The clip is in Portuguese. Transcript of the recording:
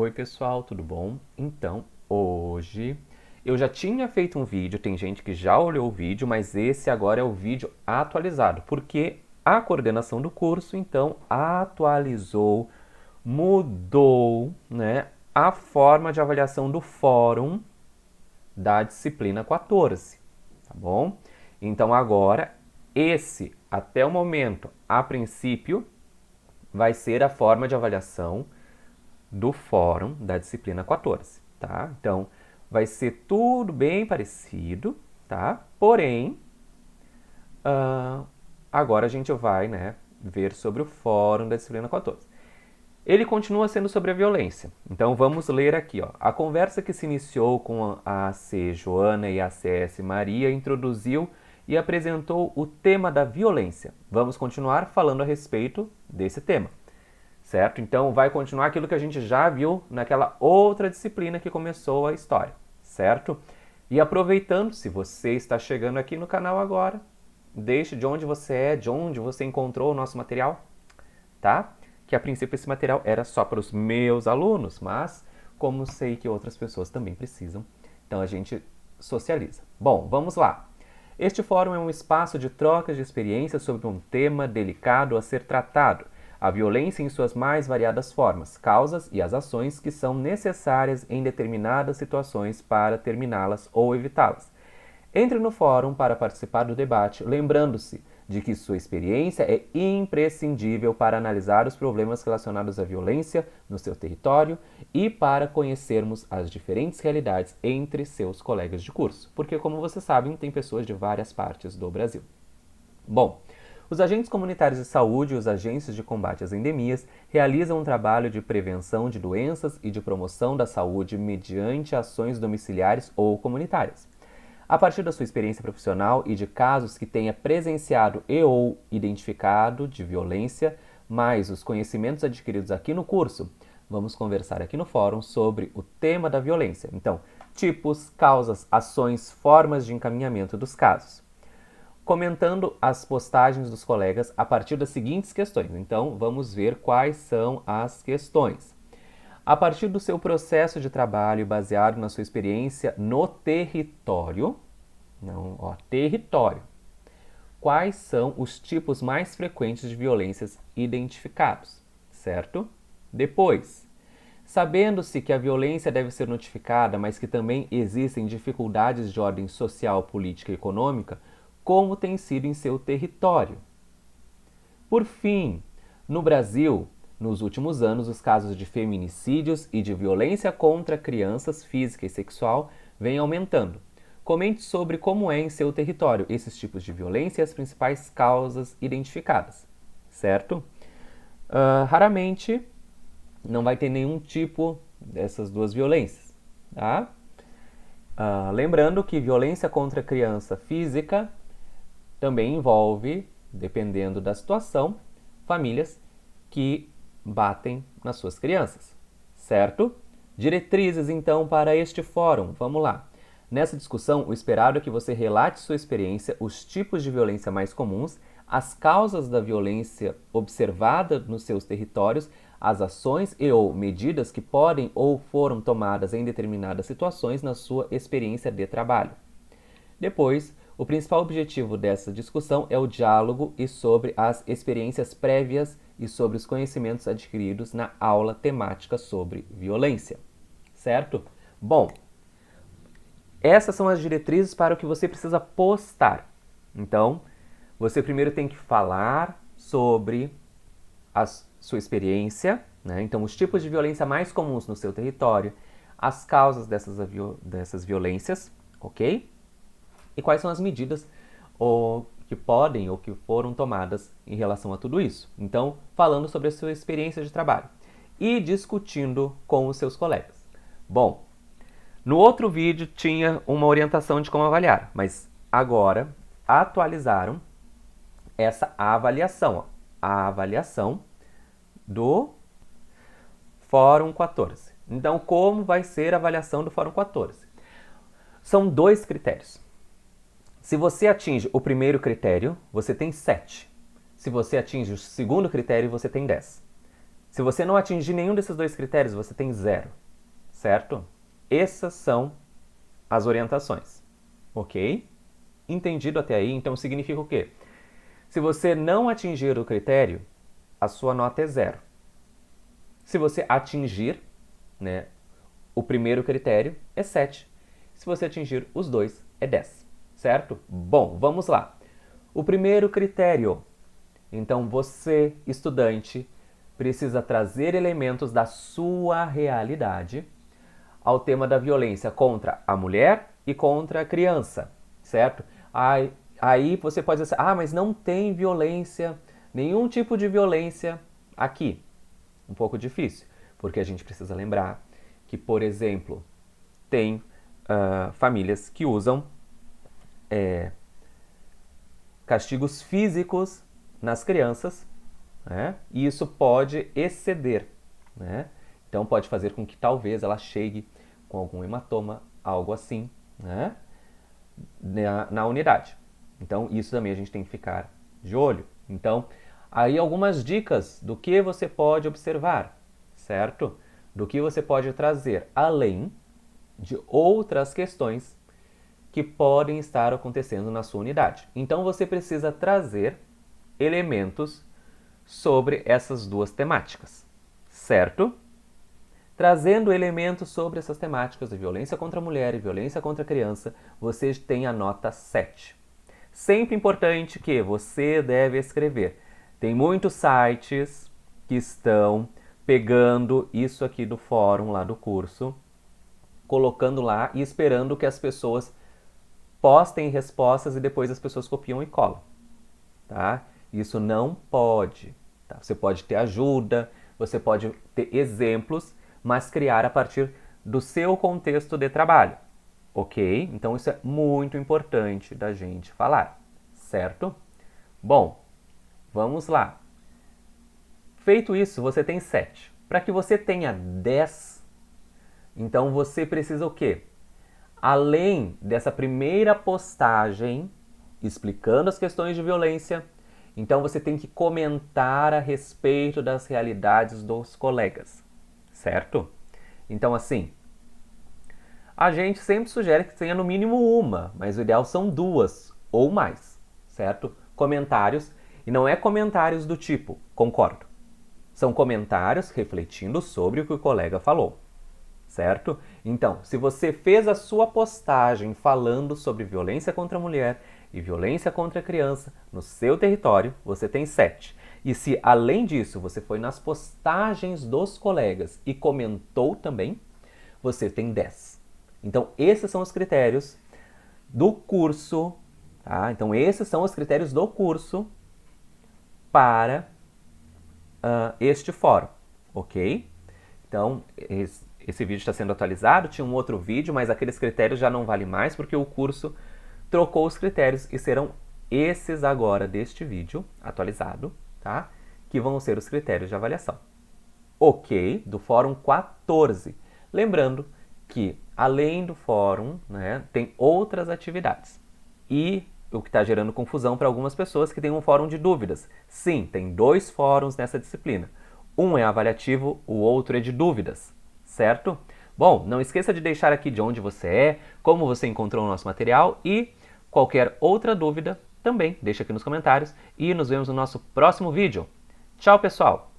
Oi pessoal, tudo bom? Então, hoje eu já tinha feito um vídeo, tem gente que já olhou o vídeo, mas esse agora é o vídeo atualizado, porque a coordenação do curso então atualizou, mudou, né, a forma de avaliação do fórum da disciplina 14, tá bom? Então agora esse, até o momento, a princípio, vai ser a forma de avaliação do fórum da disciplina 14, tá? Então, vai ser tudo bem parecido, tá? Porém, agora a gente vai, né, ver sobre o fórum da disciplina 14. Ele continua sendo sobre a violência. Então, vamos ler aqui, ó. A conversa que se iniciou com a AC Joana e a CS Maria introduziu e apresentou o tema da violência. Vamos continuar falando a respeito desse tema. Certo? Então vai continuar aquilo que a gente já viu naquela outra disciplina que começou a história, certo? E aproveitando, se você está chegando aqui no canal agora, deixe de onde você é, de onde você encontrou o nosso material, tá? Que a princípio esse material era só para os meus alunos, mas como sei que outras pessoas também precisam, então a gente socializa. Bom, vamos lá. Este fórum é um espaço de trocas de experiências sobre um tema delicado a ser tratado, a violência em suas mais variadas formas, causas e as ações que são necessárias em determinadas situações para terminá-las ou evitá-las. Entre no fórum para participar do debate, lembrando-se de que sua experiência é imprescindível para analisar os problemas relacionados à violência no seu território e para conhecermos as diferentes realidades entre seus colegas de curso, porque, como vocês sabem, tem pessoas de várias partes do Brasil. Bom, os agentes comunitários de saúde e os agentes de combate às endemias realizam um trabalho de prevenção de doenças e de promoção da saúde mediante ações domiciliares ou comunitárias. A partir da sua experiência profissional e de casos que tenha presenciado e ou identificado de violência, mais os conhecimentos adquiridos aqui no curso, vamos conversar aqui no fórum sobre o tema da violência. Então, tipos, causas, ações, formas de encaminhamento dos casos, comentando as postagens dos colegas a partir das seguintes questões. Então, vamos ver quais são as questões. A partir do seu processo de trabalho baseado na sua experiência no território, território, quais são os tipos mais frequentes de violências identificados, certo? Depois, sabendo-se que a violência deve ser notificada, mas que também existem dificuldades de ordem social, política e econômica, como tem sido em seu território. Por fim, no Brasil, nos últimos anos, os casos de feminicídios e de violência contra crianças física e sexual vêm aumentando. Comente sobre como é em seu território esses tipos de violência e as principais causas identificadas, certo? Raramente não vai ter nenhum tipo dessas duas violências, tá? Lembrando que violência contra criança física também envolve, dependendo da situação, famílias que batem nas suas crianças, certo? Diretrizes, então, para este fórum. Vamos lá. Nessa discussão, o esperado é que você relate sua experiência, os tipos de violência mais comuns, as causas da violência observada nos seus territórios, as ações e ou medidas que podem ou foram tomadas em determinadas situações na sua experiência de trabalho. Depois, o principal objetivo dessa discussão é o diálogo e sobre as experiências prévias e sobre os conhecimentos adquiridos na aula temática sobre violência, certo? Bom, essas são as diretrizes para o que você precisa postar. Então, você primeiro tem que falar sobre a sua experiência, né? Então, os tipos de violência mais comuns no seu território, as causas dessas violências, ok? E quais são as medidas que podem ou que foram tomadas em relação a tudo isso. Então, falando sobre a sua experiência de trabalho e discutindo com os seus colegas. Bom, no outro vídeo tinha uma orientação de como avaliar, mas agora atualizaram essa avaliação, ó, a avaliação do Fórum 14. Então, como vai ser a avaliação do Fórum 14? São 2 critérios. Se você atinge o primeiro critério, você tem 7. Se você atinge o segundo critério, você tem 10. Se você não atingir nenhum desses dois critérios, você tem 0, certo? Essas são as orientações, ok? Entendido até aí? Então significa o quê? Se você não atingir o critério, a sua nota é 0. Se você atingir, né, o primeiro critério, é 7. Se você atingir os dois, é 10, certo? Bom, vamos lá. O primeiro critério. Então, você, estudante, precisa trazer elementos da sua realidade ao tema da violência contra a mulher e contra a criança, certo? Aí você pode dizer, mas não tem violência, nenhum tipo de violência aqui. Um pouco difícil, porque a gente precisa lembrar que, por exemplo, tem famílias que usam castigos físicos nas crianças, né? E isso pode exceder, né? Então pode fazer com que talvez ela chegue com algum hematoma, algo assim, né? na unidade. Então isso também a gente tem que ficar de olho. Então, aí algumas dicas do que você pode observar, certo? Do que você pode trazer, além de outras questões que podem estar acontecendo na sua unidade. Então você precisa trazer elementos sobre essas duas temáticas, certo? Trazendo elementos sobre essas temáticas de violência contra a mulher e violência contra a criança, você tem a nota 7. Sempre importante que você deve escrever. Tem muitos sites que estão pegando isso aqui do fórum lá do curso, colocando lá e esperando que as pessoas postem respostas e depois as pessoas copiam e colam, tá? Isso não pode. Tá? Você pode ter ajuda, você pode ter exemplos, mas criar a partir do seu contexto de trabalho, ok? Então isso é muito importante da gente falar, certo? Bom, vamos lá. Feito isso, você tem 7. Para que você tenha 10, então você precisa o quê? Além dessa primeira postagem explicando as questões de violência, então você tem que comentar a respeito das realidades dos colegas, certo? Então assim, a gente sempre sugere que tenha no mínimo uma, mas o ideal são 2 ou mais, certo? Comentários, e não é comentários do tipo, concordo. São comentários refletindo sobre o que o colega falou, certo? Então, se você fez a sua postagem falando sobre violência contra a mulher e violência contra a criança no seu território, você tem 7. E se, além disso, você foi nas postagens dos colegas e comentou também, você tem 10. Então, esses são os critérios do curso, tá? Então, esses são os critérios do curso para este fórum, ok? Então, esse vídeo está sendo atualizado, tinha um outro vídeo, mas aqueles critérios já não valem mais porque o curso trocou os critérios e serão esses agora deste vídeo atualizado, tá? Que vão ser os critérios de avaliação. Ok, do Fórum 14. Lembrando que, além do fórum, né, tem outras atividades. E o que está gerando confusão para algumas pessoas que tem um fórum de dúvidas. Sim, tem 2 fóruns nessa disciplina. Um é avaliativo, o outro é de dúvidas, certo? Bom, não esqueça de deixar aqui de onde você é, como você encontrou o nosso material e qualquer outra dúvida também deixa aqui nos comentários e nos vemos no nosso próximo vídeo. Tchau, pessoal!